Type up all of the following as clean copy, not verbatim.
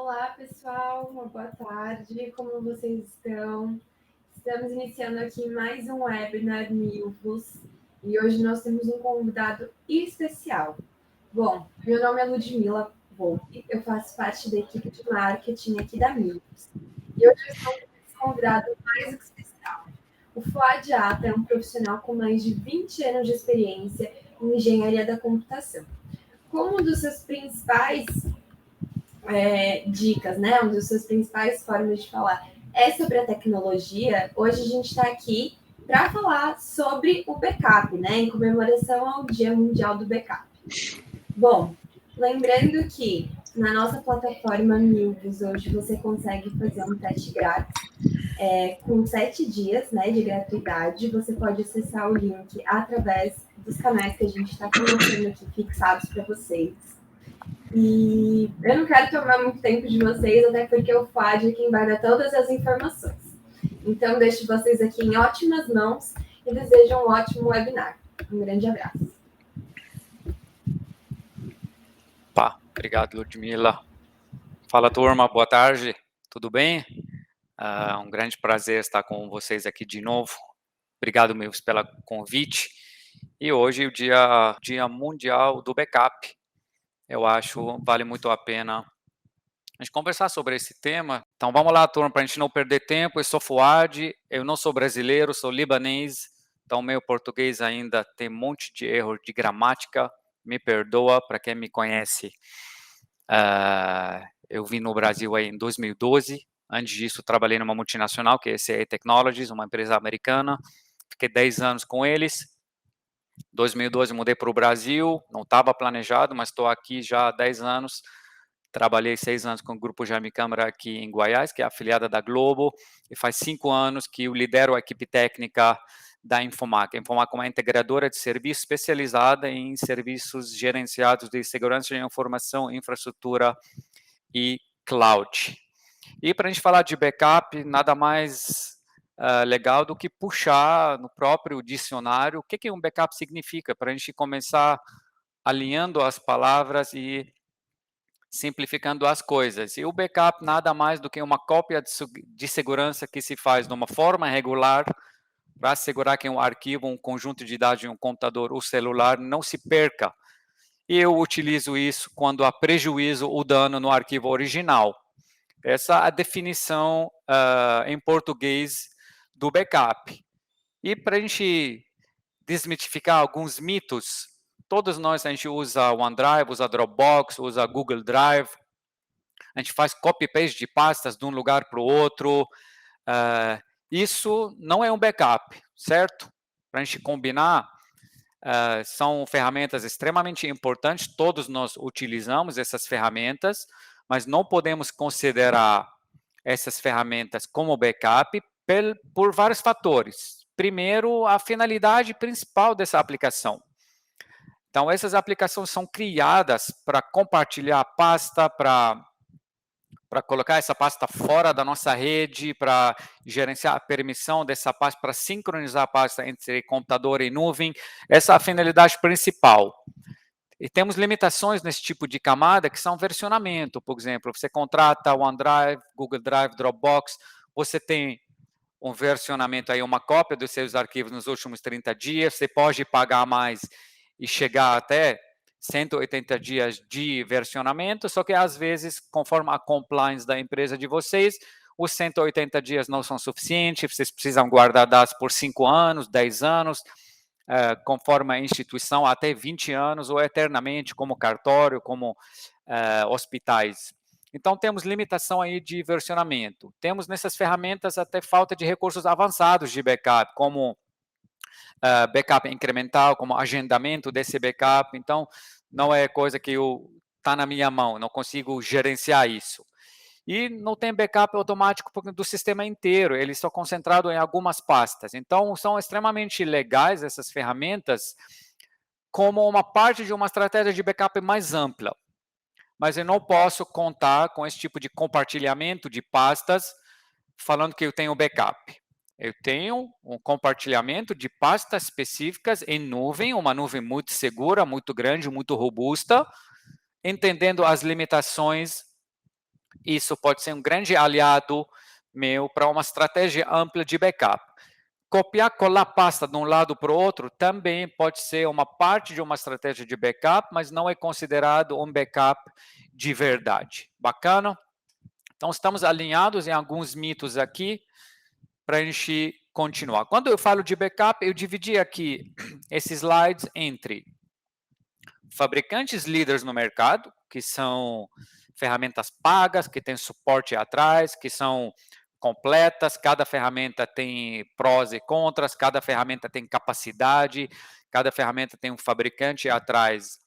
Olá, pessoal, uma boa tarde, como vocês estão? Estamos iniciando aqui mais um webinar Milvos e hoje nós temos um convidado especial. Bom, meu nome é Ludmila Volpe, eu faço parte da equipe de marketing aqui da Milvos e hoje eu estou com esse convidado mais do que especial. O Fuad Ata é um profissional com mais de 20 anos de experiência em engenharia da computação. Como um dos seus principais dicas, né? Uma das suas principais formas de falar é sobre a tecnologia. Hoje a gente está aqui para falar sobre o backup, né? Em comemoração ao Dia Mundial do Backup. Bom, lembrando que na nossa plataforma Milvos hoje você consegue fazer um teste grátis com 7 dias, né, de gratuidade. Você pode acessar o link através dos canais que a gente está colocando aqui fixados para vocês. E eu não quero tomar muito tempo de vocês, até porque o Fuad é quem vai dar todas as informações. Então, deixo vocês aqui em ótimas mãos e desejo um ótimo webinar. Um grande abraço. Obrigado, Ludmila. Fala, turma, boa tarde, tudo bem? Um grande prazer estar com vocês aqui de novo. Obrigado, meus, pelo convite. E hoje é o Dia Mundial do Backup. Eu acho vale muito a pena a gente conversar sobre esse tema. Então vamos lá, turma, para a gente não perder tempo. Eu sou Fuad, eu não sou brasileiro, sou libanês, então meu português ainda tem um monte de erro de gramática, me perdoa para quem me conhece. Eu vim no Brasil aí em 2012, antes disso trabalhei numa multinacional, que é a SCA Technologies, uma empresa americana, fiquei 10 anos com eles. Em 2012 mudei para o Brasil, não estava planejado, mas estou aqui já há 10 anos. Trabalhei 6 anos com o Grupo Jaime Câmara aqui em Goiás, que é afiliada da Globo, e faz 5 anos que eu lidero a equipe técnica da Infomac. A Infomac é uma integradora de serviços especializada em serviços gerenciados de segurança de informação, infraestrutura e cloud. E para a gente falar de backup, nada mais legal do que puxar no próprio dicionário o que um backup significa, para a gente começar alinhando as palavras e simplificando as coisas. E o backup nada mais do que uma cópia de segurança que se faz de uma forma regular para assegurar que um arquivo, um conjunto de dados de um computador ou celular não se perca. E eu utilizo isso quando há prejuízo ou dano no arquivo original. Essa é a definição em português do backup. E para a gente desmitificar alguns mitos, todos nós, a gente usa o OneDrive, usa Dropbox, usa Google Drive, a gente faz copy-paste de pastas de um lugar para o outro. Isso não é um backup, certo? Para a gente combinar, são ferramentas extremamente importantes, todos nós utilizamos essas ferramentas, mas não podemos considerar essas ferramentas como backup por vários fatores. Primeiro, a finalidade principal dessa aplicação. Então, essas aplicações são criadas para compartilhar a pasta, para colocar essa pasta fora da nossa rede, para gerenciar a permissão dessa pasta, para sincronizar a pasta entre computador e nuvem. Essa é a finalidade principal. E temos limitações nesse tipo de camada, que são versionamento. Por exemplo, você contrata OneDrive, Google Drive, Dropbox, você tem um versionamento aí, uma cópia dos seus arquivos nos últimos 30 dias, você pode pagar mais e chegar até 180 dias de versionamento, só que às vezes, conforme a compliance da empresa de vocês, os 180 dias não são suficientes, vocês precisam guardar dados por 5 anos, 10 anos, conforme a instituição, até 20 anos ou eternamente, como cartório, como hospitais. Então, temos limitação aí de versionamento. Temos nessas ferramentas até falta de recursos avançados de backup, como backup incremental, como agendamento desse backup. Então, não é coisa que está na minha mão, não consigo gerenciar isso. E não tem backup automático do sistema inteiro, ele está concentrado em algumas pastas. Então, são extremamente legais essas ferramentas como uma parte de uma estratégia de backup mais ampla. Mas eu não posso contar com esse tipo de compartilhamento de pastas falando que eu tenho backup. Eu tenho um compartilhamento de pastas específicas em nuvem, uma nuvem muito segura, muito grande, muito robusta, entendendo as limitações isso pode ser um grande aliado meu para uma estratégia ampla de backup. Copiar, colar pasta de um lado para o outro também pode ser uma parte de uma estratégia de backup, mas não é considerado um backup de verdade. Bacana? Então, estamos alinhados em alguns mitos aqui para a gente continuar. Quando eu falo de backup, eu dividi aqui esses slides entre fabricantes líderes no mercado, que são ferramentas pagas, que têm suporte atrás, que são completas, cada ferramenta tem prós e contras, cada ferramenta tem capacidade, cada ferramenta tem um fabricante atrás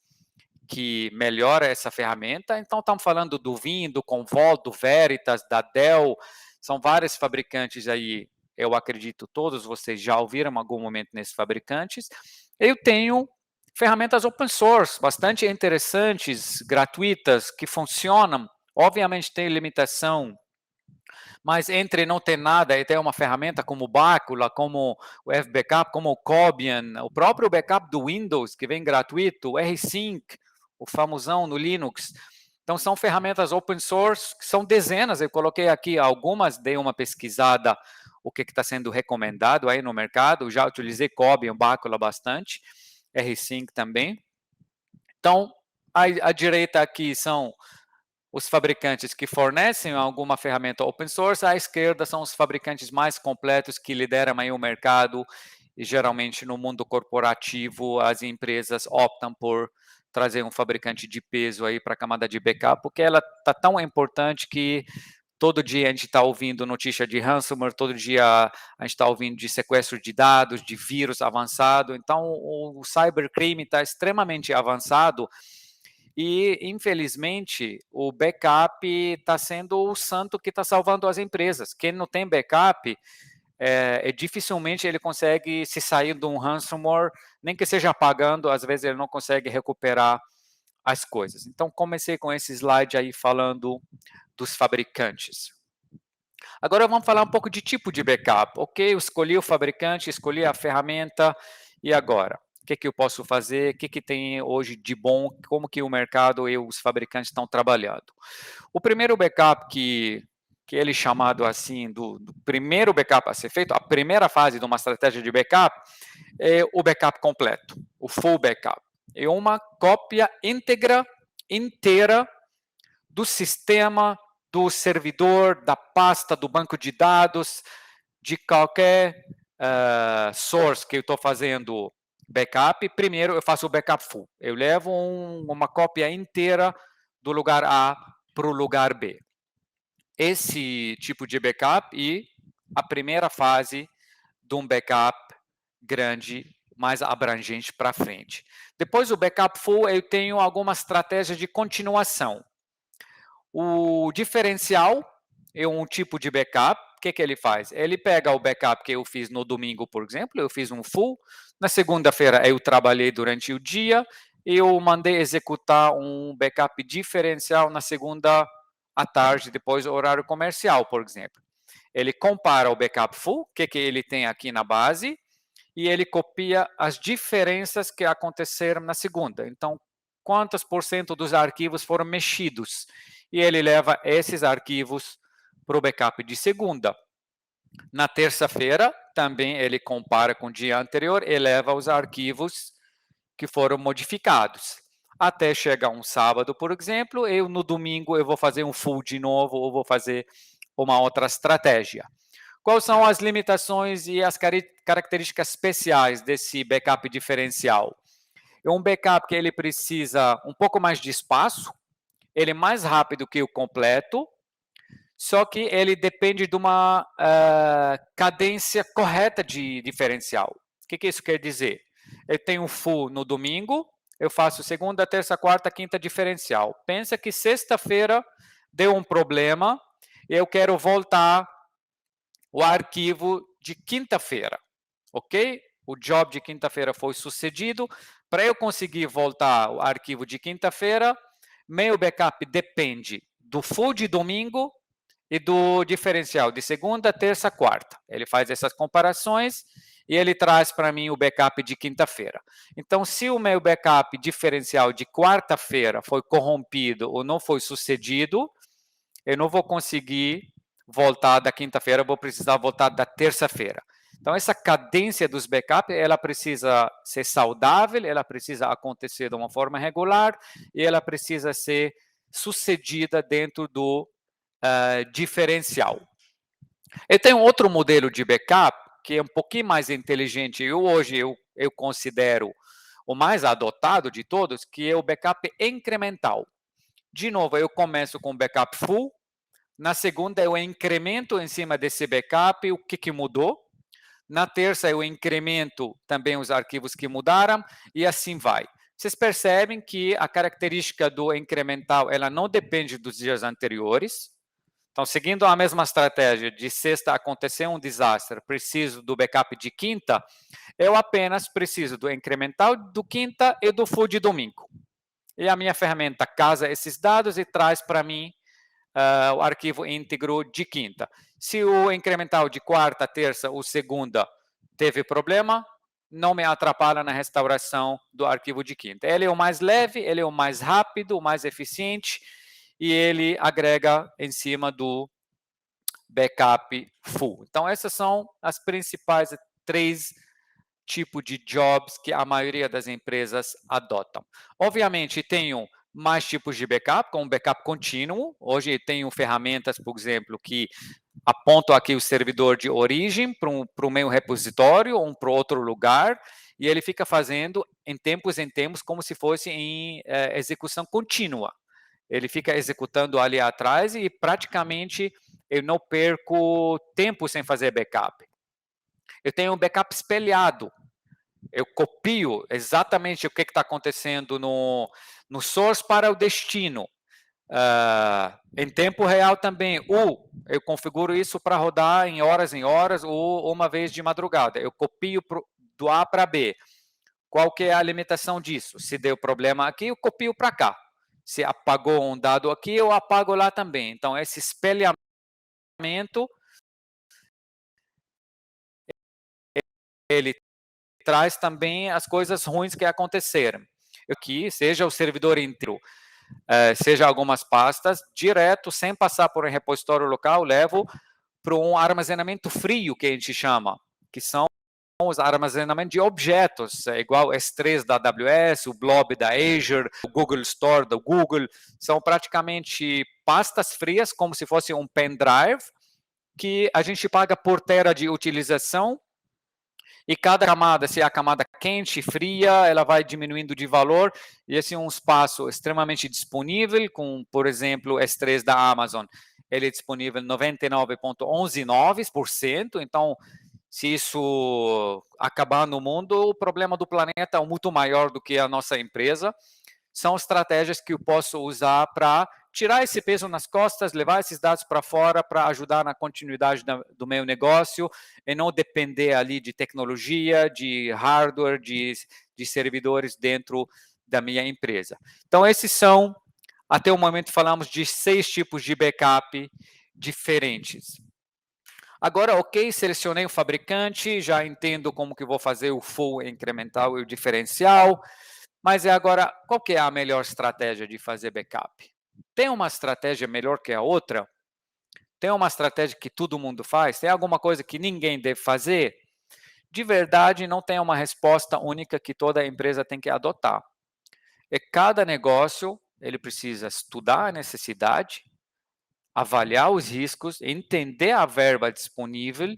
que melhora essa ferramenta. Então, estamos falando do Vim, do Commvault, do Veritas, da Dell, são vários fabricantes aí, eu acredito todos vocês já ouviram em algum momento nesses fabricantes. Eu tenho ferramentas open source, bastante interessantes, gratuitas, que funcionam. Obviamente tem limitação, mas entre não ter nada e ter uma ferramenta como o Bacula, como o FBackup, como o Cobian, o próprio backup do Windows, que vem gratuito, o RSync, o famosão no Linux. Então, são ferramentas open source, que são dezenas, eu coloquei aqui algumas, dei uma pesquisada, o que está sendo recomendado aí no mercado, já utilizei Cobian, Bacula bastante, RSync também. Então, à direita aqui são os fabricantes que fornecem alguma ferramenta open source, à esquerda são os fabricantes mais completos que lideram aí o mercado, e geralmente no mundo corporativo as empresas optam por trazer um fabricante de peso aí para a camada de backup, porque ela está tão importante que todo dia a gente está ouvindo notícia de ransomware, todo dia a gente está ouvindo de sequestro de dados, de vírus avançado, então o cybercrime está extremamente avançado, e, infelizmente, o backup está sendo o santo que está salvando as empresas. Quem não tem backup, dificilmente ele consegue se sair de um ransomware, nem que seja pagando, às vezes ele não consegue recuperar as coisas. Então, comecei com esse slide aí falando dos fabricantes. Agora vamos falar um pouco de tipo de backup. Ok, eu escolhi o fabricante, escolhi a ferramenta, e agora? O que eu posso fazer? O que tem hoje de bom? Como que o mercado e os fabricantes estão trabalhando? O primeiro backup que ele chamado assim, do primeiro backup a ser feito, a primeira fase de uma estratégia de backup, é o backup completo, o full backup. É uma cópia íntegra, inteira, do sistema, do servidor, da pasta, do banco de dados, de qualquer source que eu estou fazendo backup. Primeiro eu faço o backup full. Eu levo uma cópia inteira do lugar A para o lugar B. Esse tipo de backup e a primeira fase de um backup grande, mais abrangente para frente. Depois do backup full, eu tenho alguma estratégia de continuação. O diferencial é um tipo de backup. O que ele faz? Ele pega o backup que eu fiz no domingo, por exemplo, eu fiz um full. Na segunda-feira eu trabalhei durante o dia, eu mandei executar um backup diferencial na segunda à tarde, depois do horário comercial, por exemplo. Ele compara o backup full, o que ele tem aqui na base, e ele copia as diferenças que aconteceram na segunda. Então, quantos por cento dos arquivos foram mexidos? E ele leva esses arquivos para o backup de segunda. Na terça-feira, também ele compara com o dia anterior e leva os arquivos que foram modificados. Até chegar um sábado, por exemplo, no domingo eu vou fazer um full de novo ou vou fazer uma outra estratégia. Quais são as limitações e as características especiais desse backup diferencial? É um backup que ele precisa um pouco mais de espaço, ele é mais rápido que o completo, só que ele depende de uma cadência correta de diferencial. O que isso quer dizer? Eu tenho um full no domingo, eu faço segunda, terça, quarta, quinta diferencial. Pensa que sexta-feira deu um problema e eu quero voltar o arquivo de quinta-feira, ok? O job de quinta-feira foi sucedido. Para eu conseguir voltar o arquivo de quinta-feira, meu backup depende do full de domingo e do diferencial de segunda, terça, quarta. Ele faz essas comparações e ele traz para mim o backup de quinta-feira. Então, se o meu backup diferencial de quarta-feira foi corrompido ou não foi sucedido, eu não vou conseguir voltar da quinta-feira, vou precisar voltar da terça-feira. Então, essa cadência dos backups, ela precisa ser saudável, ela precisa acontecer de uma forma regular e ela precisa ser sucedida dentro do diferencial. Eu tenho outro modelo de backup que é um pouquinho mais inteligente e hoje eu considero o mais adotado de todos, que é o backup incremental. De novo, eu começo com backup full, na segunda eu incremento em cima desse backup o que mudou, na terça eu incremento também os arquivos que mudaram e assim vai. Vocês percebem que a característica do incremental ela não depende dos dias anteriores. Então, seguindo a mesma estratégia de sexta acontecer um desastre, preciso do backup de quinta, eu apenas preciso do incremental do quinta e do full de domingo. E a minha ferramenta casa esses dados e traz para mim o arquivo íntegro de quinta. Se o incremental de quarta, terça ou segunda teve problema, não me atrapalha na restauração do arquivo de quinta. Ele é o mais leve, ele é o mais rápido, o mais eficiente, e ele agrega em cima do backup full. Então, essas são as principais 3 tipos de jobs que a maioria das empresas adotam. Obviamente, tenho mais tipos de backup, como backup contínuo. Hoje tenho ferramentas, por exemplo, que apontam aqui o servidor de origem para o meu repositório ou para outro lugar, e ele fica fazendo em tempos, como se fosse em execução contínua. Ele fica executando ali atrás e praticamente eu não perco tempo sem fazer backup. Eu tenho um backup espelhado. Eu copio exatamente o que está acontecendo no source para o destino. Em tempo real também. Eu configuro isso para rodar em horas ou uma vez de madrugada. Eu copio do A para B. Qual que é a limitação disso? Se deu problema aqui, eu copio para cá. Se apagou um dado aqui, eu apago lá também. Então, esse espelhamento, ele traz também as coisas ruins que aconteceram. Aqui, seja o servidor inteiro, seja algumas pastas, direto, sem passar por um repositório local, levo para um armazenamento frio, que a gente chama, que são os armazenamentos de objetos, igual o S3 da AWS, o Blob da Azure, o Google Store do Google, são praticamente pastas frias, como se fosse um pendrive, que a gente paga por tera de utilização, e cada camada, se é a camada quente, fria, ela vai diminuindo de valor, e esse é um espaço extremamente disponível, com, por exemplo, o S3 da Amazon, ele é disponível 99,119%, então, se isso acabar no mundo, o problema do planeta é muito maior do que a nossa empresa. São estratégias que eu posso usar para tirar esse peso nas costas, levar esses dados para fora para ajudar na continuidade do meu negócio e não depender ali de tecnologia, de hardware, de servidores dentro da minha empresa. Então, esses são, até o momento, falamos de 6 tipos de backup diferentes. Agora, ok, selecionei o fabricante, já entendo como que vou fazer o full incremental e o diferencial, mas agora, qual que é a melhor estratégia de fazer backup? Tem uma estratégia melhor que a outra? Tem uma estratégia que todo mundo faz? Tem alguma coisa que ninguém deve fazer? De verdade, não tem uma resposta única que toda empresa tem que adotar. E cada negócio, ele precisa estudar a necessidade, avaliar os riscos, entender a verba disponível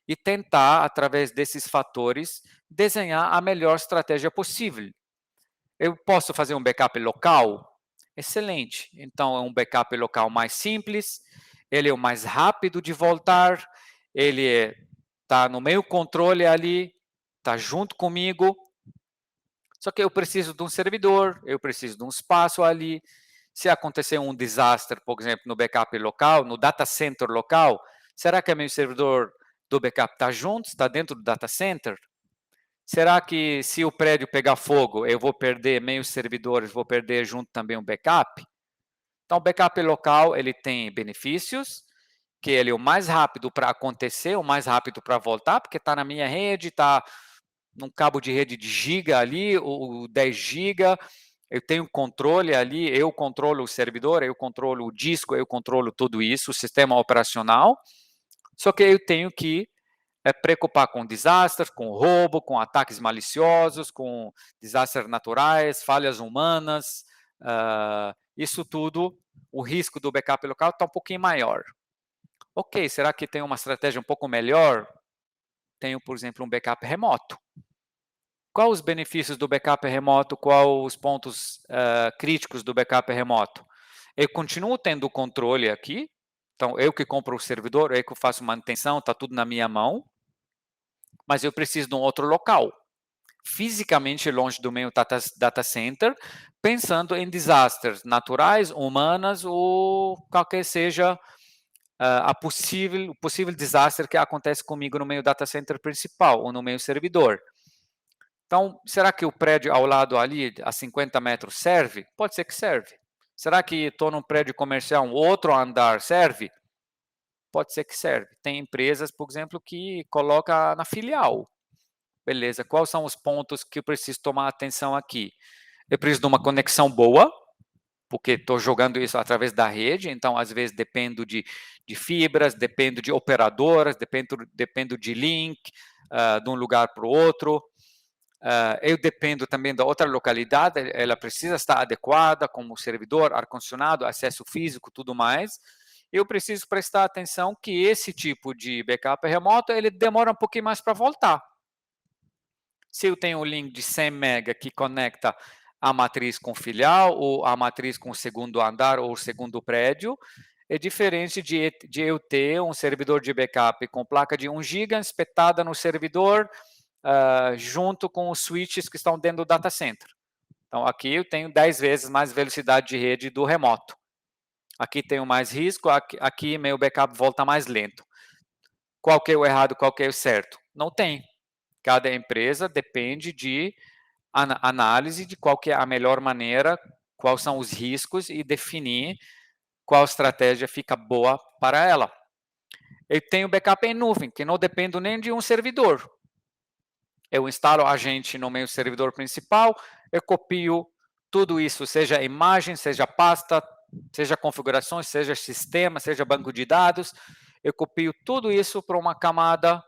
e tentar, através desses fatores, desenhar a melhor estratégia possível. Eu posso fazer um backup local? Excelente. Então, é um backup local mais simples, ele é o mais rápido de voltar, ele está no meu controle ali, está junto comigo. Só que eu preciso de um servidor, eu preciso de um espaço ali. Se acontecer um desastre, por exemplo, no backup local, no data center local, será que meu servidor do backup está junto, está dentro do data center? Será que se o prédio pegar fogo, eu vou perder meus servidores, vou perder junto também o backup? Então, o backup local, ele tem benefícios, que ele é o mais rápido para acontecer, o mais rápido para voltar, porque está na minha rede, está num cabo de rede de giga ali, ou 10 giga, Eu tenho controle ali, eu controlo o servidor, eu controlo o disco, eu controlo tudo isso, o sistema operacional, só que eu tenho que preocupar com desastres, com roubo, com ataques maliciosos, com desastres naturais, falhas humanas, isso tudo, o risco do backup local está um pouquinho maior. Ok, será que tem uma estratégia um pouco melhor? Tenho, por exemplo, um backup remoto. Quais os benefícios do backup remoto? Quais os pontos críticos do backup remoto? Eu continuo tendo controle aqui, então eu que compro o servidor, eu que faço manutenção, está tudo na minha mão, mas eu preciso de um outro local, fisicamente longe do meu data center, pensando em desastres naturais, humanas ou qualquer seja o possível desastre que acontece comigo no meu data center principal ou no meu servidor. Então, será que o prédio ao lado ali, a 50 metros, serve? Pode ser que serve. Será que estou num prédio comercial, um outro andar, serve? Pode ser que serve. Tem empresas, por exemplo, que coloca na filial. Beleza, quais são os pontos que eu preciso tomar atenção aqui? Eu preciso de uma conexão boa, porque estou jogando isso através da rede, então às vezes dependo de fibras, dependo de operadoras, dependo de link de um lugar para o outro. Eu dependo também da outra localidade, ela precisa estar adequada, como servidor, ar-condicionado, acesso físico, tudo mais. Eu preciso prestar atenção que esse tipo de backup remoto, ele demora um pouquinho mais para voltar. Se eu tenho um link de 100 MB que conecta a matriz com filial, ou a matriz com o segundo andar, ou o segundo prédio, é diferente de eu ter um servidor de backup com placa de 1 GB espetada no servidor, junto com os switches que estão dentro do data center. Então, aqui eu tenho 10 vezes mais velocidade de rede do remoto. Aqui tenho mais risco, aqui meu backup volta mais lento. Qual que é o errado, qual que é o certo? Não tem. Cada empresa depende de análise de qual que é a melhor maneira, quais são os riscos e definir qual estratégia fica boa para ela. Eu tenho backup em nuvem, que não dependo nem de um servidor. Eu instalo a agente no meu servidor principal, eu copio tudo isso, seja imagem, seja pasta, seja configurações, seja sistema, seja banco de dados, eu copio tudo isso para uma camada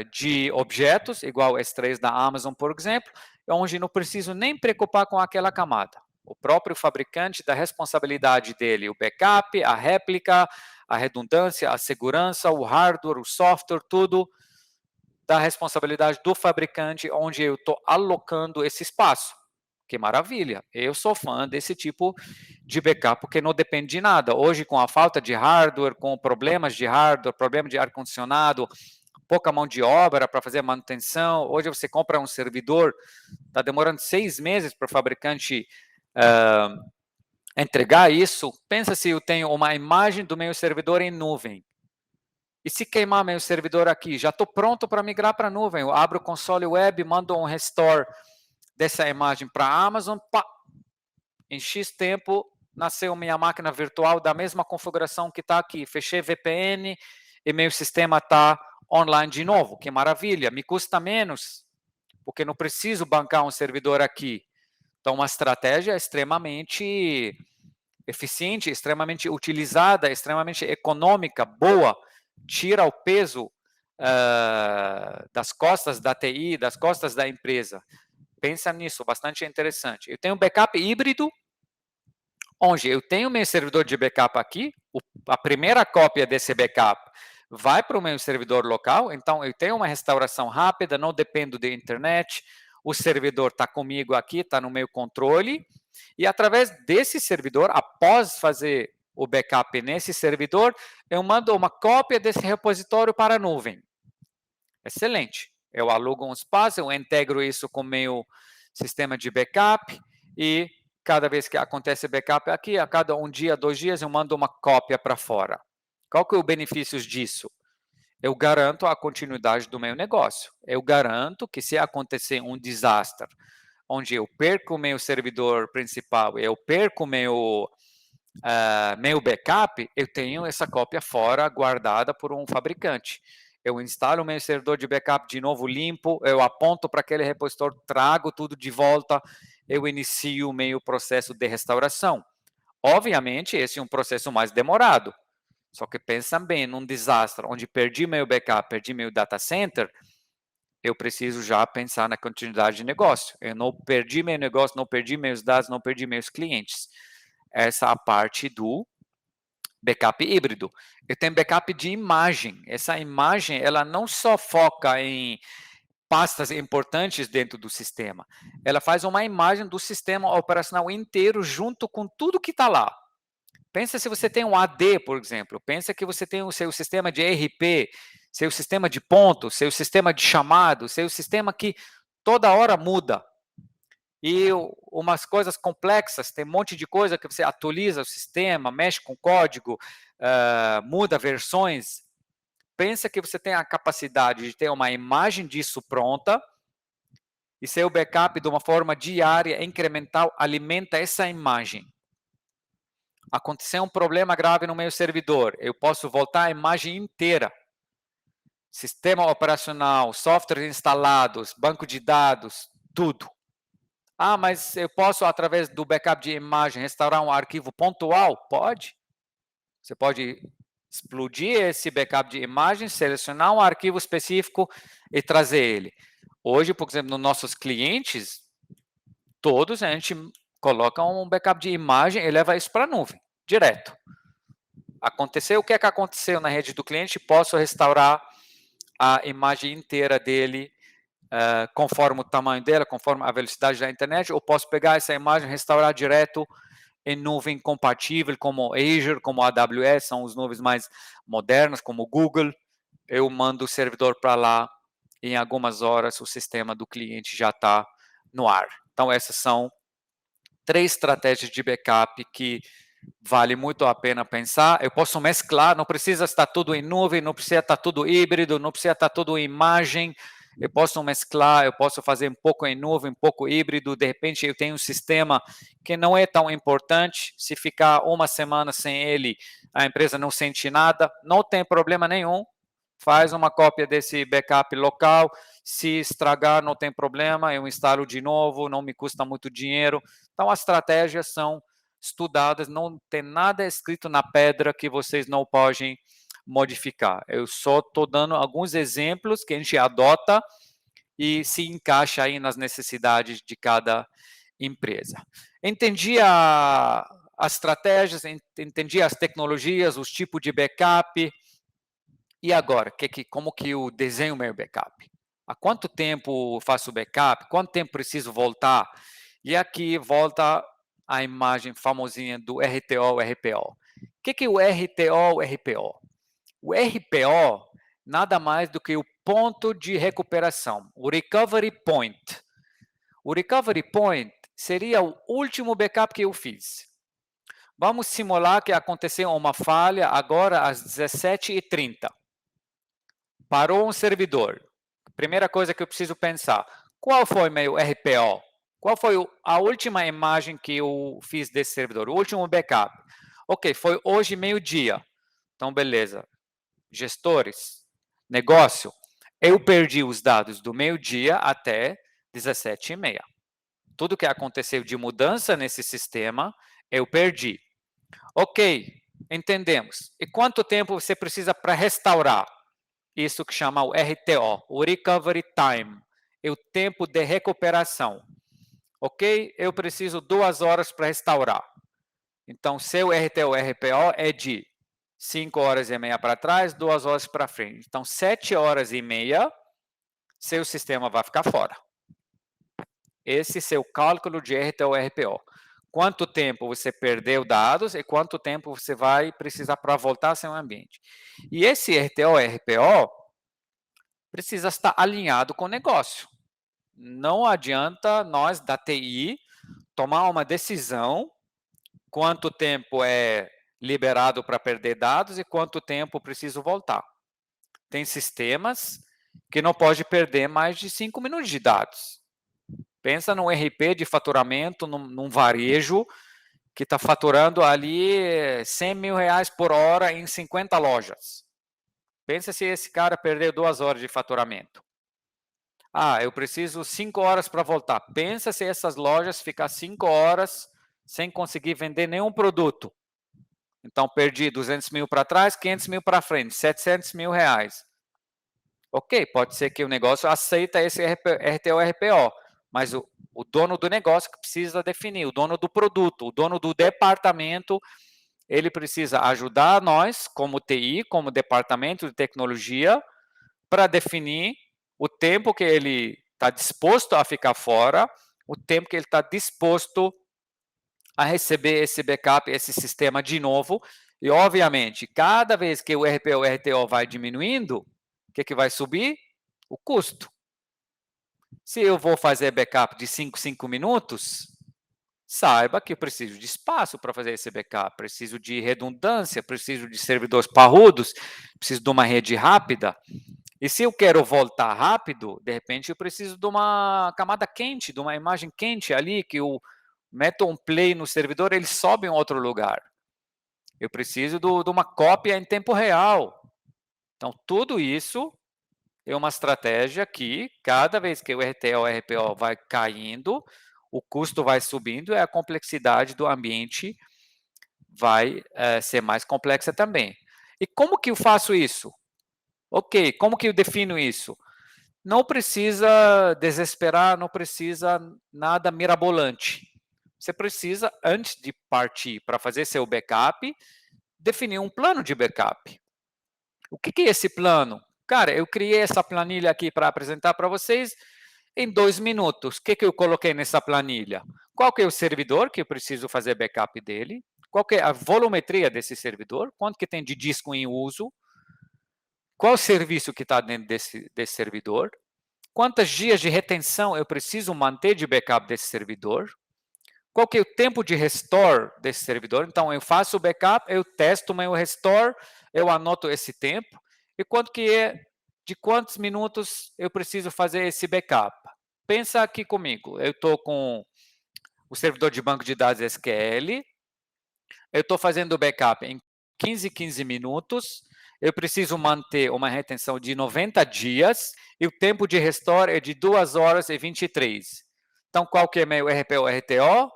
de objetos, igual S3 da Amazon, por exemplo, onde não preciso nem preocupar com aquela camada. O próprio fabricante dá responsabilidade dele, o backup, a réplica, a redundância, a segurança, o hardware, o software, tudo da responsabilidade do fabricante, onde eu estou alocando esse espaço. Que maravilha! Eu sou fã desse tipo de backup, porque não depende de nada. Hoje, com a falta de hardware, com problemas de hardware, problema de ar-condicionado, pouca mão de obra para fazer a manutenção, hoje você compra um servidor, está demorando 6 meses para o fabricante entregar isso. Pensa se eu tenho uma imagem do meu servidor em nuvem. E se queimar meu servidor aqui, já estou pronto para migrar para a nuvem. Eu abro o console web, mando um restore dessa imagem para a Amazon, pá, em X tempo nasceu minha máquina virtual da mesma configuração que está aqui. Fechei VPN e meu sistema está online de novo. Que maravilha, me custa menos, porque não preciso bancar um servidor aqui. Então, uma estratégia extremamente eficiente, extremamente utilizada, extremamente econômica, boa, tira o peso das costas da TI, das costas da empresa. Pensa nisso, bastante interessante. Eu tenho um backup híbrido, onde eu tenho meu servidor de backup aqui, a primeira cópia desse backup vai para o meu servidor local, então eu tenho uma restauração rápida, não dependo da internet, o servidor está comigo aqui, está no meu controle, e através desse servidor, após fazer o backup nesse servidor, eu mando uma cópia desse repositório para a nuvem. Excelente. Eu alugo um espaço, eu integro isso com o meu sistema de backup e cada vez que acontece backup aqui, a cada 1 dia, 2 dias, eu mando uma cópia para fora. Qual que é o benefício disso? Eu garanto a continuidade do meu negócio. Eu garanto que se acontecer um desastre, onde eu perco o meu servidor principal, eu perco o meu backup, eu tenho essa cópia fora, guardada por um fabricante. Eu instalo o meu servidor de backup de novo limpo, eu aponto para aquele repositório, trago tudo de volta, eu inicio o meu processo de restauração. Obviamente, esse é um processo mais demorado. Só que pensa bem, num desastre onde perdi meu backup, perdi meu data center, eu preciso já pensar na continuidade de negócio. Eu não perdi meu negócio, não perdi meus dados, não perdi meus clientes. Essa é a parte do backup híbrido. Eu tenho backup de imagem. Essa imagem, ela não só foca em pastas importantes dentro do sistema, ela faz uma imagem do sistema operacional inteiro junto com tudo que está lá. Pensa se você tem um AD, por exemplo. Pensa que você tem o seu sistema de ERP, seu sistema de pontos, seu sistema de chamado, seu sistema que toda hora muda. E umas coisas complexas, tem um monte de coisa que você atualiza o sistema, mexe com código, muda versões. Pensa que você tem a capacidade de ter uma imagem disso pronta e seu backup, de uma forma diária, incremental, alimenta essa imagem. Aconteceu um problema grave no meu servidor, eu posso voltar a imagem inteira. Sistema operacional, softwares instalados, banco de dados, tudo. Ah, mas eu posso, através do backup de imagem, restaurar um arquivo pontual? Pode. Você pode explodir esse backup de imagem, selecionar um arquivo específico e trazer ele. Hoje, por exemplo, nos nossos clientes, todos a gente coloca um backup de imagem e leva isso para a nuvem, direto. Aconteceu, o que é que aconteceu na rede do cliente? Posso restaurar a imagem inteira dele, conforme o tamanho dela, conforme a velocidade da internet, ou posso pegar essa imagem e restaurar direto em nuvem compatível, como Azure, como AWS, são os nuvens mais modernos, como Google. Eu mando o servidor para lá, e em algumas horas o sistema do cliente já está no ar. Então, essas são 3 estratégias de backup que vale muito a pena pensar. Eu posso mesclar, não precisa estar tudo em nuvem, não precisa estar tudo híbrido, não precisa estar tudo em imagem. Eu posso mesclar, eu posso fazer um pouco em nuvem, um pouco híbrido. De repente, eu tenho um sistema que não é tão importante. Se ficar uma semana sem ele, a empresa não sente nada. Não tem problema nenhum. Faz uma cópia desse backup local. Se estragar, não tem problema. Eu instalo de novo, não me custa muito dinheiro. Então, as estratégias são estudadas, não tem nada escrito na pedra que vocês não podem modificar. Eu só estou dando alguns exemplos que a gente adota e se encaixa aí nas necessidades de cada empresa. Entendi as estratégias, entendi as tecnologias, os tipos de backup. E agora, como que eu desenho meu backup? Há quanto tempo faço backup? Quanto tempo preciso voltar? E aqui volta a imagem famosinha do RTO, RPO. O que é o RTO, RPO? O RPO nada mais do que o ponto de recuperação, o recovery point. O recovery point seria o último backup que eu fiz. Vamos simular que aconteceu uma falha agora às 17h30. Parou um servidor. Primeira coisa que eu preciso pensar, qual foi meu RPO? Qual foi a última imagem que eu fiz desse servidor? O último backup. Ok, foi hoje meio-dia. Então, beleza. Gestores, negócio, eu perdi os dados do meio-dia até 17h30. Tudo que aconteceu de mudança nesse sistema, eu perdi. Ok, entendemos. E quanto tempo você precisa para restaurar? Isso que chama o RTO, o Recovery Time, é o tempo de recuperação. Ok? Eu preciso 2 horas para restaurar. Então, seu RTO, RPO é de 5 horas e meia para trás, 2 horas para frente. Então, 7 horas e meia, seu sistema vai ficar fora. Esse é seu cálculo de RTO, RPO. Quanto tempo você perdeu dados e quanto tempo você vai precisar para voltar ao seu ambiente. E esse RTO, RPO precisa estar alinhado com o negócio. Não adianta nós, da TI, tomar uma decisão quanto tempo é liberado para perder dados e quanto tempo preciso voltar. Tem sistemas que não pode perder mais de 5 minutos de dados. Pensa num RP de faturamento, num varejo que está faturando ali 100 mil reais por hora em 50 lojas. Pensa se esse cara perdeu 2 horas de faturamento. eu preciso 5 horas para voltar. Pensa se essas lojas ficar 5 horas sem conseguir vender nenhum produto. Então, perdi 200 mil para trás, 500 mil para frente, 700 mil reais. Ok, pode ser que o negócio aceita esse RTO, RPO, mas o dono do negócio que precisa definir, o dono do produto, o dono do departamento, ele precisa ajudar nós, como TI, como departamento de tecnologia, para definir o tempo que ele está disposto a ficar fora, o tempo que ele está disposto a receber esse backup, esse sistema de novo. E, obviamente, cada vez que o RPO, o RTO vai diminuindo, o que vai subir? O custo. Se eu vou fazer backup de 5 minutos, saiba que eu preciso de espaço para fazer esse backup, preciso de redundância, preciso de servidores parrudos, preciso de uma rede rápida. E se eu quero voltar rápido, de repente eu preciso de uma camada quente, de uma imagem quente ali, que eu meto um play no servidor, ele sobe em outro lugar. Eu preciso de uma cópia em tempo real. Então, tudo isso é uma estratégia que, cada vez que o RTO, o RPO vai caindo, o custo vai subindo e a complexidade do ambiente vai ser mais complexa também. E como que eu faço isso? Ok, como que eu defino isso? Não precisa desesperar, não precisa nada mirabolante. Você precisa, antes de partir para fazer seu backup, definir um plano de backup. O que é esse plano? Cara, eu criei essa planilha aqui para apresentar para vocês em 2 minutos. O que eu coloquei nessa planilha? Qual que é o servidor que eu preciso fazer backup dele? Qual que é a volumetria desse servidor? Quanto que tem de disco em uso? Qual o serviço que está dentro desse servidor? Quantos dias de retenção eu preciso manter de backup desse servidor? Qual que é o tempo de restore desse servidor? Então, eu faço o backup, eu testo o meu restore, eu anoto esse tempo. E quanto que é, de quantos minutos eu preciso fazer esse backup? Pensa aqui comigo. Eu estou com o servidor de banco de dados SQL, eu estou fazendo o backup em 15 minutos, eu preciso manter uma retenção de 90 dias e o tempo de restore é de 2 horas e 23. Então, qual que é meu RPO, RTO?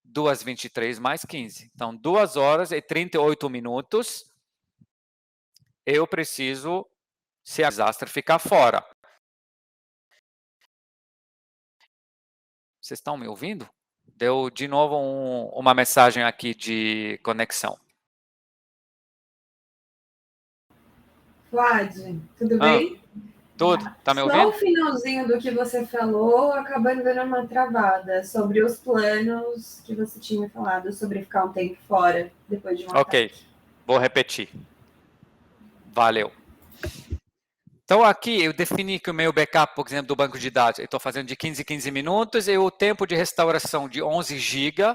2h23 mais 15. Então, 2 horas e 38 minutos, eu preciso, se a desastre ficar fora. Vocês estão me ouvindo? Deu de novo uma mensagem aqui de conexão. Vlad, tudo bem? Tudo. Tá me ouvindo? Só o finalzinho do que você falou acabando dando uma travada sobre os planos que você tinha falado sobre ficar um tempo fora depois de um Ok, ataque. vou repetir. Valeu. Então, aqui eu defini que o meu backup, por exemplo, do banco de dados, eu estou fazendo de 15 minutos e o tempo de restauração de 11 GB.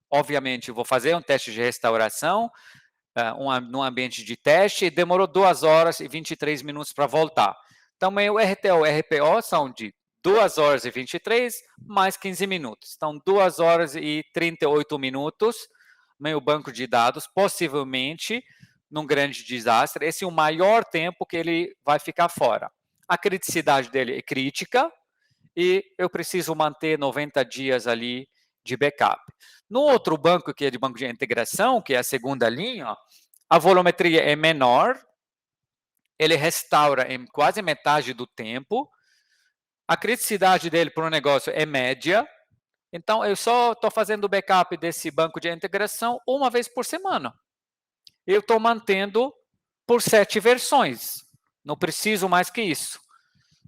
Obviamente, eu vou fazer um teste de restauração num ambiente de teste e demorou 2 horas e 23 minutos para voltar. Então, meu RTO e RPO são de 2 horas e 23 mais 15 minutos. Então, 2 horas e 38 minutos, meu banco de dados, possivelmente, num grande desastre, esse é o maior tempo que ele vai ficar fora. A criticidade dele é crítica e eu preciso manter 90 dias ali de backup. No outro banco, que é de banco de integração, que é a segunda linha, a volumetria é menor, ele restaura em quase metade do tempo, a criticidade dele para o negócio é média, então eu só estou fazendo o backup desse banco de integração uma vez por semana. Eu estou mantendo por 7 versões, não preciso mais que isso.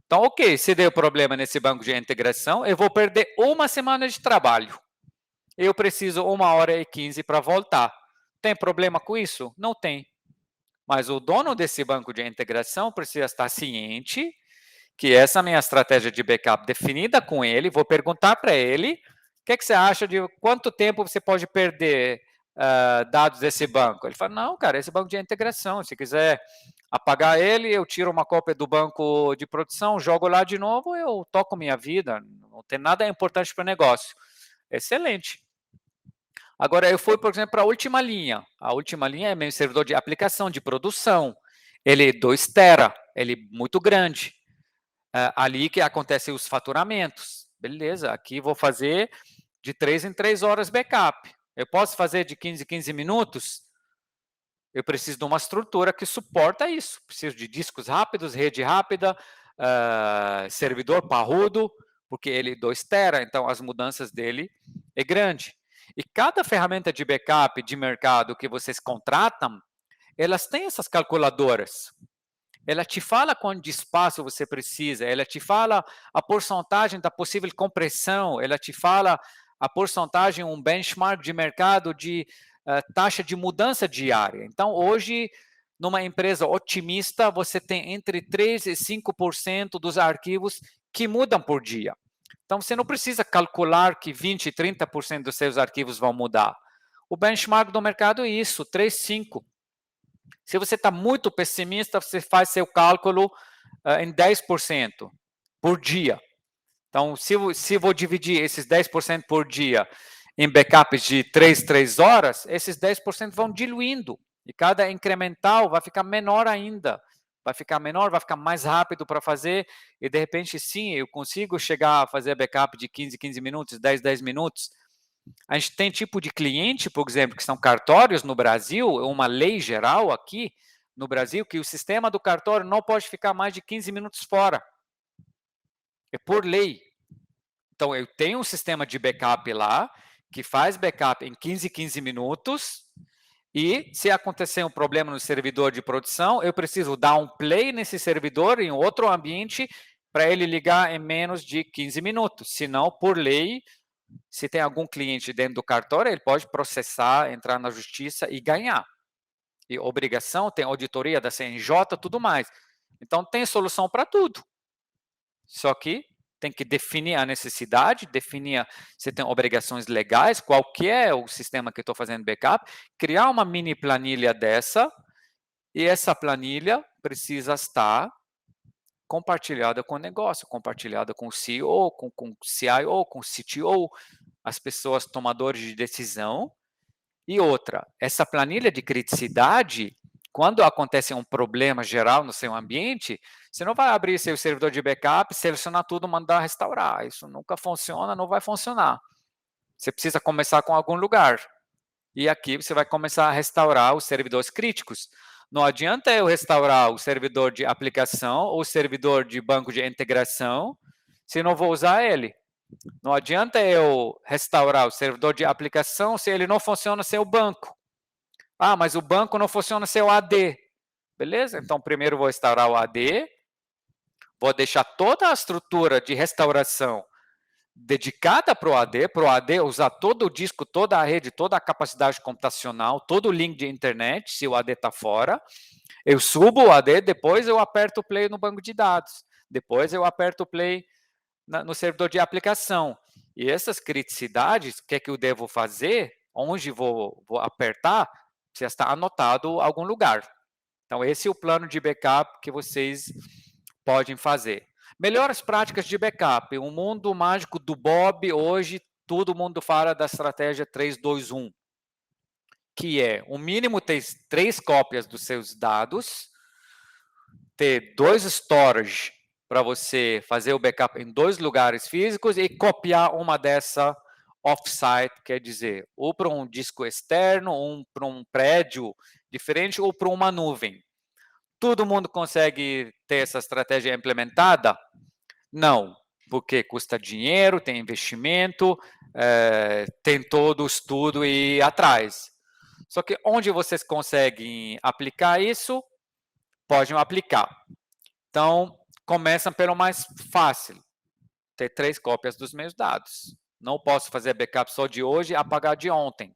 Então, ok, se deu problema nesse banco de integração, eu vou perder uma semana de trabalho. Eu preciso 1 hora e 15 para voltar. Tem problema com isso? Não tem. Mas o dono desse banco de integração precisa estar ciente que essa é a minha estratégia de backup definida com ele. Vou perguntar para ele, o que você acha de quanto tempo você pode perder dados desse banco? Ele fala, não, cara, esse banco de integração, se quiser apagar ele, eu tiro uma cópia do banco de produção, jogo lá de novo, eu toco minha vida, não tem nada importante para o negócio. Excelente. Agora, eu fui, por exemplo, para a última linha. A última linha é meu servidor de aplicação, de produção. Ele é 2 tera, ele é muito grande. ali que acontecem os faturamentos. Beleza, aqui vou fazer de 3 em 3 horas backup. Eu posso fazer de 15 em 15 minutos? Eu preciso de uma estrutura que suporta isso. Preciso de discos rápidos, rede rápida, servidor parrudo, porque ele 2 tera, então as mudanças dele é grande. E cada ferramenta de backup de mercado que vocês contratam, elas têm essas calculadoras. Ela te fala quanto de espaço você precisa, ela te fala a porcentagem da possível compressão, ela te fala a porcentagem, um benchmark de mercado de taxa de mudança diária. Então, hoje, numa empresa otimista, você tem entre 3% e 5% dos arquivos que mudam por dia. Então, você não precisa calcular que 20%, 30% dos seus arquivos vão mudar. O benchmark do mercado é isso, 3, 5%. Se você está muito pessimista, você faz seu cálculo em 10% por dia. Então, se vou dividir esses 10% por dia em backups de 3 horas, esses 10% vão diluindo. E cada incremental vai ficar menor ainda. Vai ficar menor, vai ficar mais rápido para fazer. E, de repente, sim, eu consigo chegar a fazer backup de 15 minutos, 10 minutos. A gente tem tipo de cliente, por exemplo, que são cartórios no Brasil, uma lei geral aqui no Brasil, que o sistema do cartório não pode ficar mais de 15 minutos fora. É por lei. Então, eu tenho um sistema de backup lá, que faz backup em 15 minutos, e se acontecer um problema no servidor de produção, eu preciso dar um play nesse servidor em outro ambiente para ele ligar em menos de 15 minutos. Senão, por lei, se tem algum cliente dentro do cartório, ele pode processar, entrar na justiça e ganhar. E obrigação, tem auditoria da CNJ, tudo mais. Então, tem solução para tudo. Só que tem que definir a necessidade, definir se tem obrigações legais, qual que é o sistema que estou fazendo backup, criar uma mini planilha dessa, e essa planilha precisa estar compartilhada com o negócio, compartilhada com o CEO, com o CIO, com o CTO, as pessoas tomadoras de decisão. E outra, essa planilha de criticidade, quando acontece um problema geral no seu ambiente, você não vai abrir seu servidor de backup, selecionar tudo, mandar restaurar. Isso nunca funciona, não vai funcionar. Você precisa começar com algum lugar. E aqui você vai começar a restaurar os servidores críticos. Não adianta eu restaurar o servidor de aplicação ou o servidor de banco de integração se não vou usar ele. Não adianta eu restaurar o servidor de aplicação se ele não funciona sem o banco. Ah, mas o banco não funciona sem o AD. Beleza? Então, primeiro vou restaurar o AD, vou deixar toda a estrutura de restauração dedicada para o AD usar todo o disco, toda a rede, toda a capacidade computacional, todo o link de internet, se o AD está fora. Eu subo o AD, depois eu aperto o play no banco de dados. Depois eu aperto o play no servidor de aplicação. E essas criticidades, o que é que eu devo fazer? Onde vou apertar? Precisa estar anotado em algum lugar. Então, esse é o plano de backup que vocês podem fazer. Melhores práticas de backup. O mundo mágico do Bob, hoje, todo mundo fala da estratégia 3-2-1, que é, o mínimo, ter 3 cópias dos seus dados, ter 2 storage para você fazer o backup em 2 lugares físicos e copiar uma dessa off-site, quer dizer, ou para um disco externo, ou para um prédio diferente, ou para uma nuvem. Todo mundo consegue ter essa estratégia implementada? Não, porque custa dinheiro, tem investimento, tem todo o estudo e ir atrás. Só que onde vocês conseguem aplicar isso, podem aplicar. Então, começam pelo mais fácil, ter 3 cópias dos meus dados. Não posso fazer backup só de hoje e apagar de ontem.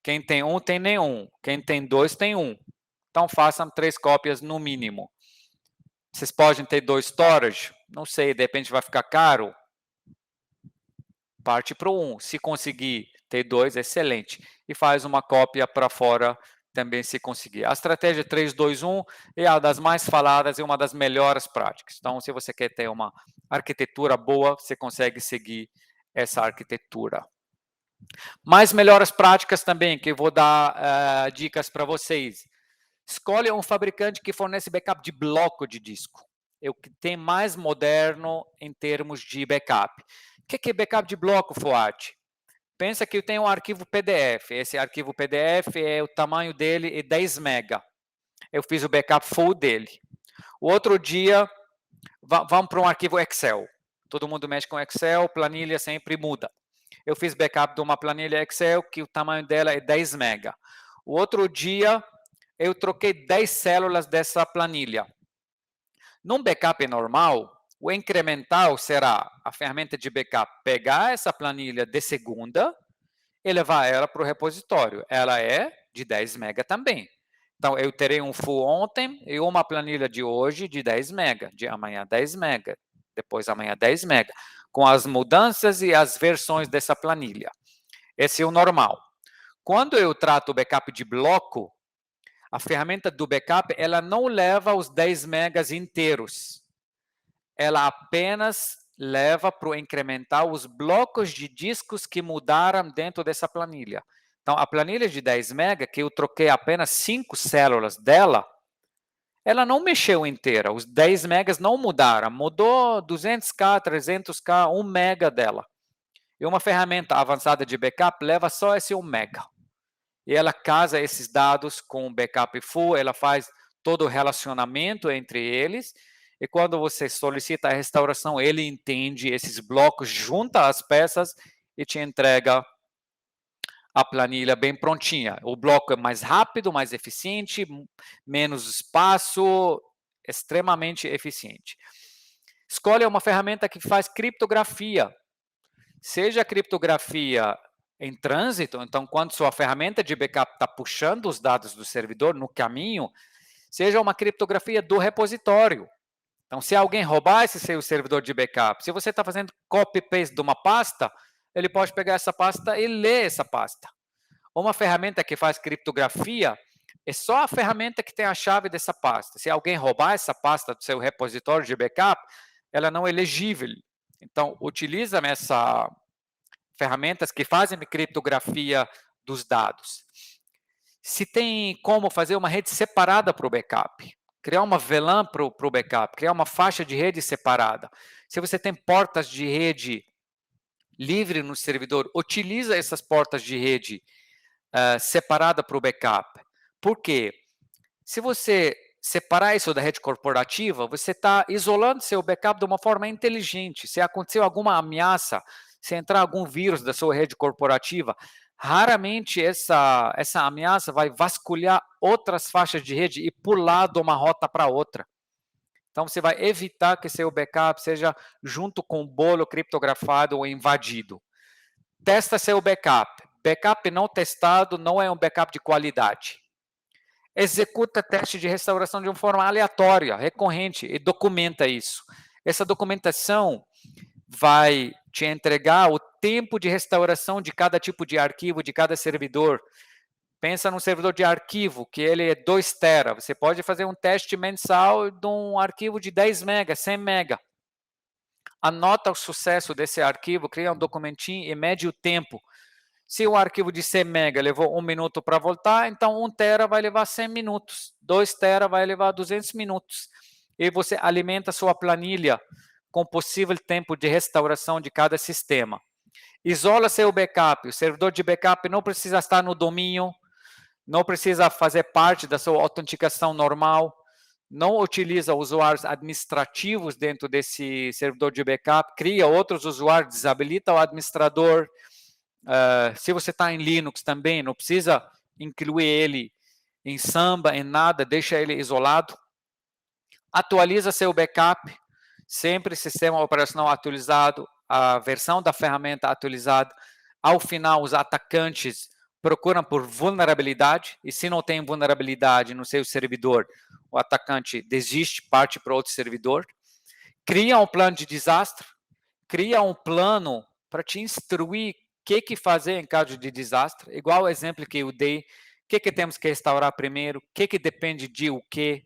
Quem tem um, tem nenhum. Quem tem 2, tem 1. Então, façam 3 cópias no mínimo. Vocês podem ter 2 storage? Não sei, de repente vai ficar caro. Parte para o 1. Se conseguir ter 2, excelente. E faz uma cópia para fora também se conseguir. A estratégia 3-2-1 é a das mais faladas e uma das melhores práticas. Então, se você quer ter uma arquitetura boa, você consegue seguir essa arquitetura. Mais melhores práticas também, que eu vou dar dicas para vocês. Escolha um fabricante que fornece backup de bloco de disco. é o que tem mais moderno em termos de backup. O que é backup de bloco, Fuad? Pensa que eu tenho um arquivo PDF. Esse arquivo PDF, o tamanho dele é 10 mega. Eu fiz o backup full dele. O outro dia, vamos para um arquivo Excel. Todo mundo mexe com Excel, planilha sempre muda. Eu fiz backup de uma planilha Excel que o tamanho dela é 10 mega. O outro dia, eu troquei 10 células dessa planilha. Num backup normal, o incremental será a ferramenta de backup pegar essa planilha de segunda e levar ela para o repositório. Ela é de 10 mega também. Então, eu terei um full ontem e uma planilha de hoje de 10 mega, de amanhã 10 mega, depois amanhã 10 mega, com as mudanças e as versões dessa planilha. Esse é o normal. Quando eu trato o backup de bloco, a ferramenta do backup, ela não leva os 10 megas inteiros. Ela apenas leva para o incremental os blocos de discos que mudaram dentro dessa planilha. Então, a planilha de 10 mega, que eu troquei apenas 5 células dela, ela não mexeu inteira. Os 10 megas não mudaram. Mudou 200K, 300K, 1 mega dela. E uma ferramenta avançada de backup leva só esse 1 mega. E ela casa esses dados com o backup full, ela faz todo o relacionamento entre eles, e quando você solicita a restauração, ele entende esses blocos, junta as peças e te entrega a planilha bem prontinha. O bloco é mais rápido, mais eficiente, menos espaço, extremamente eficiente. Escolha uma ferramenta que faz criptografia. Seja a criptografia em trânsito, então quando sua ferramenta de backup está puxando os dados do servidor no caminho, seja uma criptografia do repositório. Então, se alguém roubar esse seu servidor de backup, se você está fazendo copy-paste de uma pasta, ele pode pegar essa pasta e ler essa pasta. Uma ferramenta que faz criptografia é só a ferramenta que tem a chave dessa pasta. Se alguém roubar essa pasta do seu repositório de backup, ela não é legível. Então, utiliza essas ferramentas que fazem criptografia dos dados. Se tem como fazer uma rede separada para o backup, criar uma VLAN para o backup, criar uma faixa de rede separada. Se você tem portas de rede livre no servidor, utiliza essas portas de rede separada para o backup. Por quê? Se você separar isso da rede corporativa, você está isolando seu backup de uma forma inteligente. Se aconteceu alguma ameaça, se entrar algum vírus da sua rede corporativa, raramente essa ameaça vai vasculhar outras faixas de rede e pular de uma rota para outra. Então, você vai evitar que seu backup seja junto com o bolo criptografado ou invadido. Testa seu backup. Backup não testado não é um backup de qualidade. Executa teste de restauração de uma forma aleatória, recorrente, e documenta isso. Essa documentação vai te entregar o tempo de restauração de cada tipo de arquivo, de cada servidor. Pensa num servidor de arquivo, que ele é 2 tera. Você pode fazer um teste mensal de um arquivo de 10 mega, 100 mega. Anota o sucesso desse arquivo, cria um documentinho e mede o tempo. Se o arquivo de 100 mega levou 1 minuto para voltar, então 1 tera vai levar 100 minutos. 2 tera vai levar 200 minutos. E você alimenta a sua planilha com possível tempo de restauração de cada sistema. Isola seu backup. O servidor de backup não precisa estar no domínio, não precisa fazer parte da sua autenticação normal, não utiliza usuários administrativos dentro desse servidor de backup, cria outros usuários, desabilita o administrador. Se você está em Linux também, não precisa incluir ele em Samba, em nada, deixa ele isolado. Atualiza seu backup, sempre sistema operacional atualizado, a versão da ferramenta atualizada. Ao final, os atacantes procuram por vulnerabilidade, e se não tem vulnerabilidade no seu servidor, o atacante desiste, parte para outro servidor. Cria um plano de desastre, cria um plano para te instruir o que fazer em caso de desastre, igual o exemplo que eu dei, o que temos que restaurar primeiro, o que depende de o quê,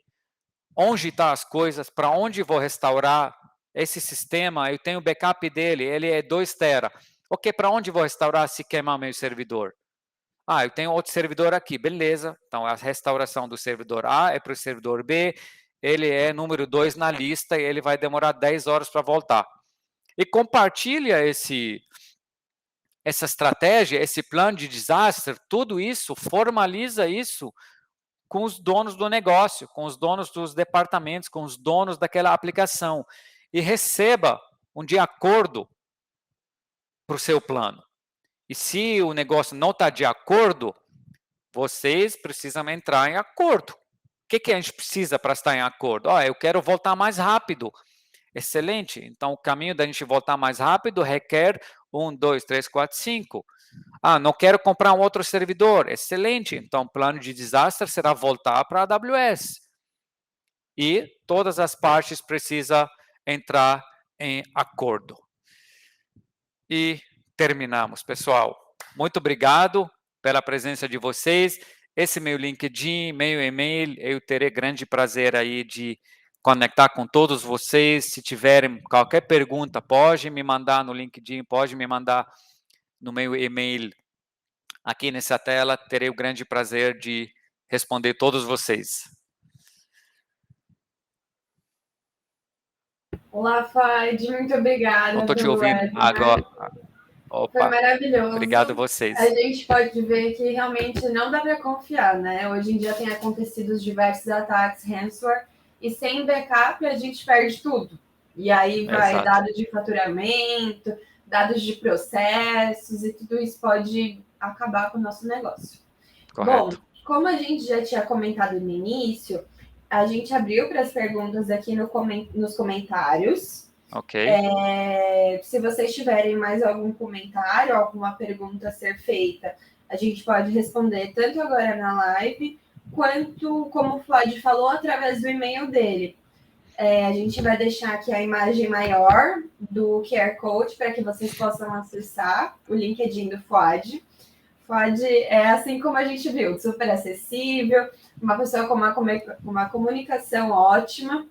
onde estão as coisas, para onde vou restaurar esse sistema, eu tenho o backup dele, ele é 2 tera. Ok, para onde vou restaurar se queimar meu servidor? Eu tenho outro servidor aqui, beleza. Então, a restauração do servidor A é para o servidor B, ele é número 2 na lista e ele vai demorar 10 horas para voltar. E compartilha essa estratégia, esse plano de desastre, tudo isso, formaliza isso com os donos do negócio, com os donos dos departamentos, com os donos daquela aplicação. E receba de acordo para o seu plano. E se o negócio não está de acordo, vocês precisam entrar em acordo. O que a gente precisa para estar em acordo? Eu quero voltar mais rápido. Excelente. Então, o caminho da gente voltar mais rápido requer 1, 2, 3, 4, 5. Não quero comprar um outro servidor. Excelente. Então, o plano de desastre será voltar para a AWS. E todas as partes precisam entrar em acordo. E terminamos, pessoal. Muito obrigado pela presença de vocês. Esse meu LinkedIn, meu e-mail, eu terei grande prazer aí de conectar com todos vocês. Se tiverem qualquer pergunta, pode me mandar no LinkedIn, pode me mandar no meu e-mail aqui nessa tela. Terei o grande prazer de responder todos vocês. Olá, Fad, muito obrigada. Não estou te ouvindo agora. Opa, foi maravilhoso. Obrigado a vocês. A gente pode ver que realmente não dá para confiar, né? Hoje em dia tem acontecido os diversos ataques ransomware e sem backup a gente perde tudo. E aí vai dados de faturamento, dados de processos e tudo isso pode acabar com o nosso negócio. Correto. Bom, como a gente já tinha comentado no início, a gente abriu para as perguntas aqui nos comentários. Ok. Se vocês tiverem mais algum comentário, alguma pergunta a ser feita, a gente pode responder tanto agora na live, quanto, como o Floyd falou, através do e-mail dele. A gente vai deixar aqui a imagem maior do QR Code para que vocês possam acessar o LinkedIn do Floyd. Floyd é assim como a gente viu, super acessível, uma pessoa com uma comunicação ótima.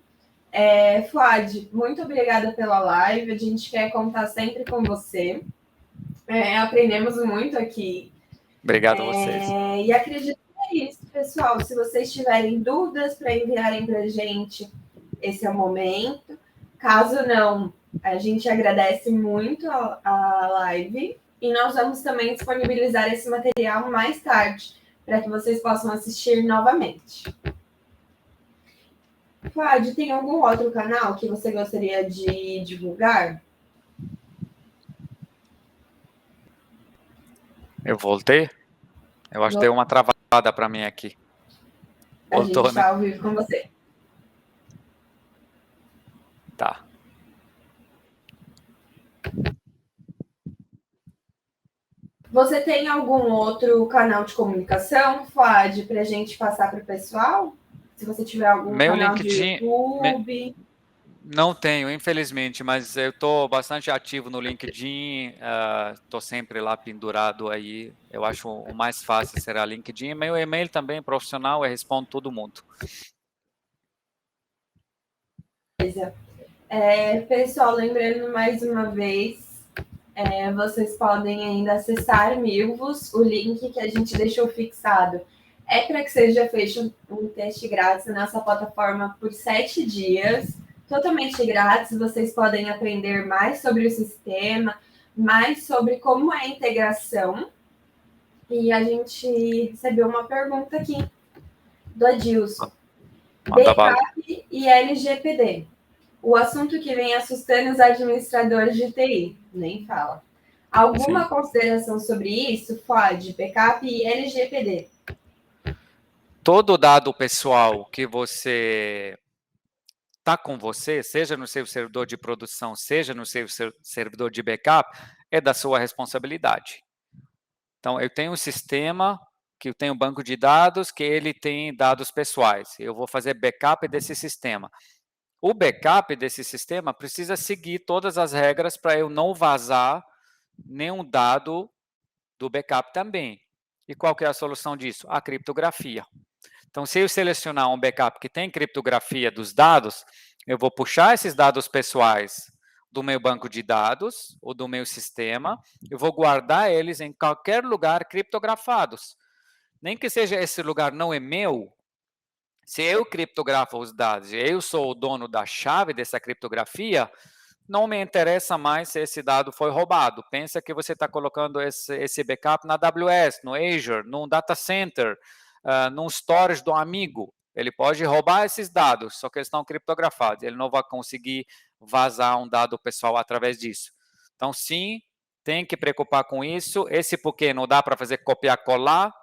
Fuad, muito obrigada pela live. A gente quer contar sempre com você. Aprendemos muito aqui. Obrigado a vocês. E acredito que é isso, pessoal. Se vocês tiverem dúvidas para enviarem para a gente, esse é o momento. Caso não, a gente agradece muito a live. E nós vamos também disponibilizar esse material mais tarde, para que vocês possam assistir novamente. Fuad, tem algum outro canal que você gostaria de divulgar? Eu voltei? Eu acho que deu uma travada para mim aqui. Voltou, a gente está ao vivo com você. Tá. Você tem algum outro canal de comunicação, Fuad, para a gente passar para o pessoal? Se você tiver algum canal LinkedIn, de YouTube... Não tenho, infelizmente, mas eu estou bastante ativo no LinkedIn, estou sempre lá pendurado aí. Eu acho o mais fácil será LinkedIn. Meu e-mail também profissional, eu respondo todo mundo. Pessoal, lembrando mais uma vez, vocês podem ainda acessar Milvus, o link que a gente deixou fixado. Para que seja feito um teste grátis na nossa plataforma por 7 dias, totalmente grátis. Vocês podem aprender mais sobre o sistema, mais sobre como é a integração. E a gente recebeu uma pergunta aqui do Adilson. Backup e LGPD. O assunto que vem assustando os administradores de TI. Nem fala. Alguma consideração sobre isso, Fuad, backup e LGPD? Todo dado pessoal que você está com você, seja no seu servidor de produção, seja no seu servidor de backup, é da sua responsabilidade. Então, eu tenho um sistema que eu tenho um banco de dados que ele tem dados pessoais. Eu vou fazer backup desse sistema. O backup desse sistema precisa seguir todas as regras para eu não vazar nenhum dado do backup também. E qual que é a solução disso? A criptografia. Então, se eu selecionar um backup que tem criptografia dos dados, eu vou puxar esses dados pessoais do meu banco de dados ou do meu sistema, eu vou guardar eles em qualquer lugar criptografados. Nem que seja esse lugar não é meu, Se eu criptografo os dados e eu sou o dono da chave dessa criptografia, não me interessa mais se esse dado foi roubado. Pensa que você está colocando esse backup na AWS, no Azure, num data center, num storage do amigo. Ele pode roubar esses dados, só que eles estão criptografados. Ele não vai conseguir vazar um dado pessoal através disso. Então, sim, tem que preocupar com isso. Esse porque não dá para fazer copiar-colar,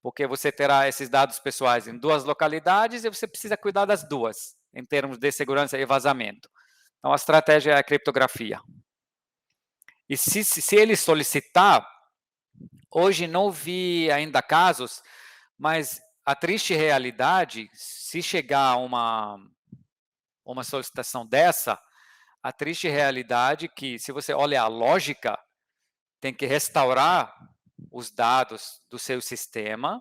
porque você terá esses dados pessoais em 2 localidades e você precisa cuidar das 2, em termos de segurança e vazamento. Então, a estratégia é a criptografia. E se ele solicitar, hoje não vi ainda casos, mas a triste realidade, se chegar uma solicitação dessa, a triste realidade que, se você olha a lógica, tem que restaurar os dados do seu sistema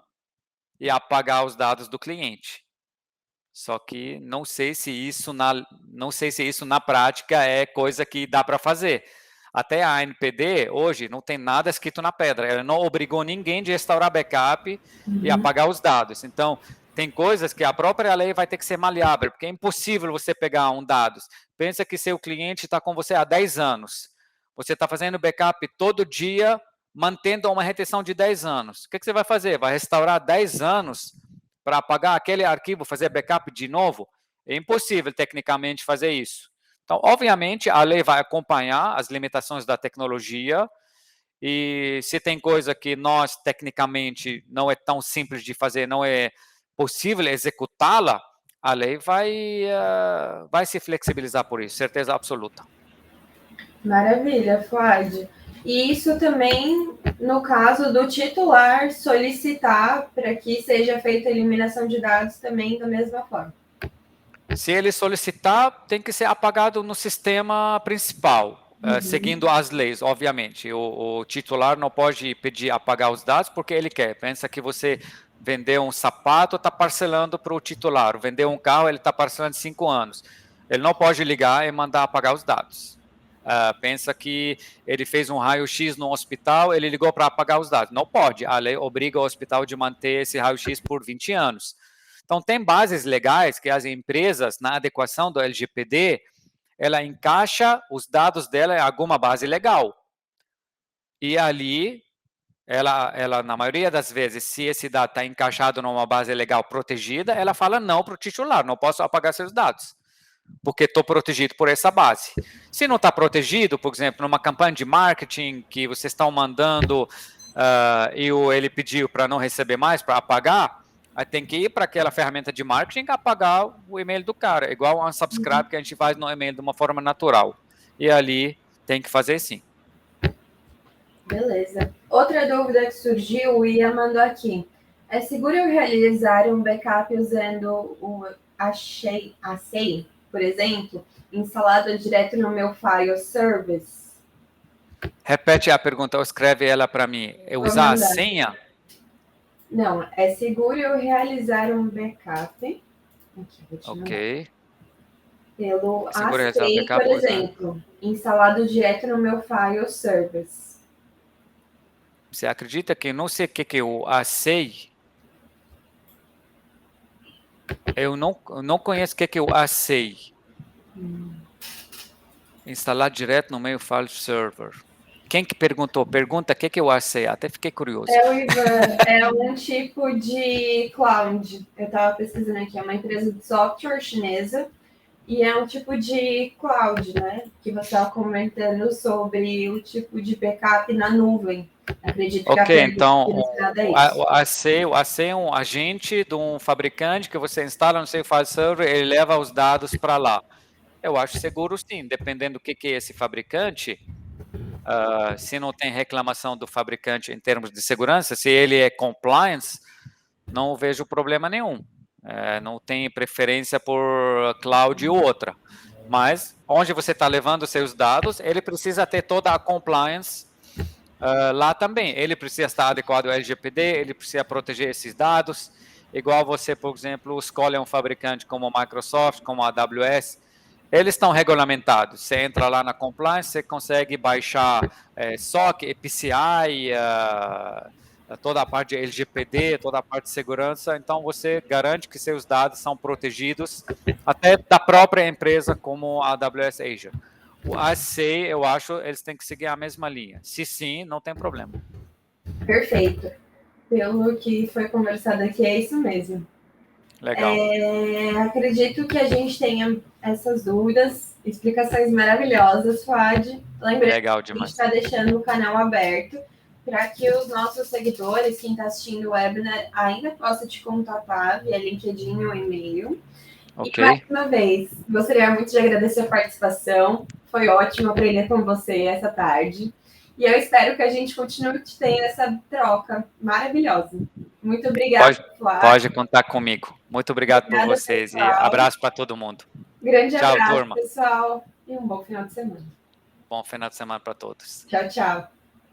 e apagar os dados do cliente. Só que não sei se isso na prática é coisa que dá para fazer. Até a ANPD, hoje, não tem nada escrito na pedra. Ela não obrigou ninguém de restaurar backup e apagar os dados. Então, tem coisas que a própria lei vai ter que ser maleável, porque é impossível você pegar um dados. Pensa que seu cliente está com você há 10 anos. Você está fazendo backup todo dia, mantendo uma retenção de 10 anos. O que você vai fazer? Vai restaurar 10 anos para apagar aquele arquivo, fazer backup de novo? É impossível tecnicamente fazer isso. Então, obviamente, a lei vai acompanhar as limitações da tecnologia e se tem coisa que nós, tecnicamente, não é tão simples de fazer, não é possível executá-la, a lei vai se flexibilizar por isso, certeza absoluta. Maravilha, Fuad. E isso também, no caso do titular solicitar para que seja feita a eliminação de dados também da mesma forma. Se ele solicitar, tem que ser apagado no sistema principal, seguindo as leis, obviamente. O titular não pode pedir apagar os dados porque ele quer. Pensa que você vendeu um sapato, está parcelando para o titular. Vendeu um carro, ele está parcelando 5 anos. Ele não pode ligar e mandar apagar os dados. Pensa que ele fez um raio-x no hospital, ele ligou para apagar os dados. Não pode. A lei obriga o hospital de manter esse raio-x por 20 anos. Então, tem bases legais que as empresas, na adequação do LGPD, ela encaixa os dados dela em alguma base legal. E ali, ela na maioria das vezes, se esse dado está encaixado numa base legal protegida, ela fala não para o titular, não posso apagar seus dados, porque estou protegido por essa base. Se não está protegido, por exemplo, numa campanha de marketing que vocês estão mandando e ele pediu para não receber mais, para apagar, aí tem que ir para aquela ferramenta de marketing e apagar o e-mail do cara, igual um unsubscribe que a gente faz no e-mail de uma forma natural. E ali tem que fazer sim. Beleza. Outra dúvida que surgiu, o Ian mandou aqui. É seguro eu realizar um backup usando o ACEI, por exemplo, instalado direto no meu file service? Repete a pergunta, ou escreve ela para mim. É usar a senha? Não, é seguro eu realizar um backup. Ok. Pelo ACEI, por exemplo, instalado direto no meu file service. Você acredita que eu não sei o que é o ACEI? Eu não conheço o que é o ACEI. Instalar direto no meu file server. Quem que perguntou? Pergunta o que é o ACEI. Até fiquei curioso. É o Ivan, é um tipo de cloud. Eu estava pesquisando aqui, é uma empresa de software chinesa e é um tipo de cloud, né? Que você estava comentando sobre o tipo de backup na nuvem. Acredito que ok, então o ACEI é um agente de um fabricante que você instala no seu file server, ele leva os dados para lá. Eu acho seguro sim, dependendo do que é esse fabricante. Se não tem reclamação do fabricante em termos de segurança, se ele é compliance, não vejo problema nenhum. Não tem preferência por cloud ou outra. Mas, onde você está levando seus dados, ele precisa ter toda a compliance lá também. Ele precisa estar adequado ao LGPD, ele precisa proteger esses dados. Igual você, por exemplo, escolhe um fabricante como a Microsoft, como a AWS, eles estão regulamentados. Você entra lá na compliance, você consegue baixar SOC, PCI, toda a parte de LGPD, toda a parte de segurança, então você garante que seus dados são protegidos até da própria empresa como a AWS Azure. O ASC, eu acho, eles têm que seguir a mesma linha. Se sim, não tem problema. Perfeito. Pelo que foi conversado aqui, é isso mesmo. Legal. Acredito que a gente tenha essas dúvidas, explicações maravilhosas, Fuad. Lembrando que a gente está deixando o canal aberto para que os nossos seguidores, quem está assistindo o webinar, ainda possa te contatar via LinkedIn ou e-mail. Okay. E mais uma vez, gostaria muito de agradecer a participação. Foi ótimo aprender com você essa tarde. E eu espero que a gente continue tendo essa troca maravilhosa. Muito obrigada, Pode contar comigo. Muito obrigado por vocês, pessoal. E abraço para todo mundo. Grande tchau, abraço, turma. pessoal. E um bom final de semana. Bom final de semana para todos. Tchau, tchau.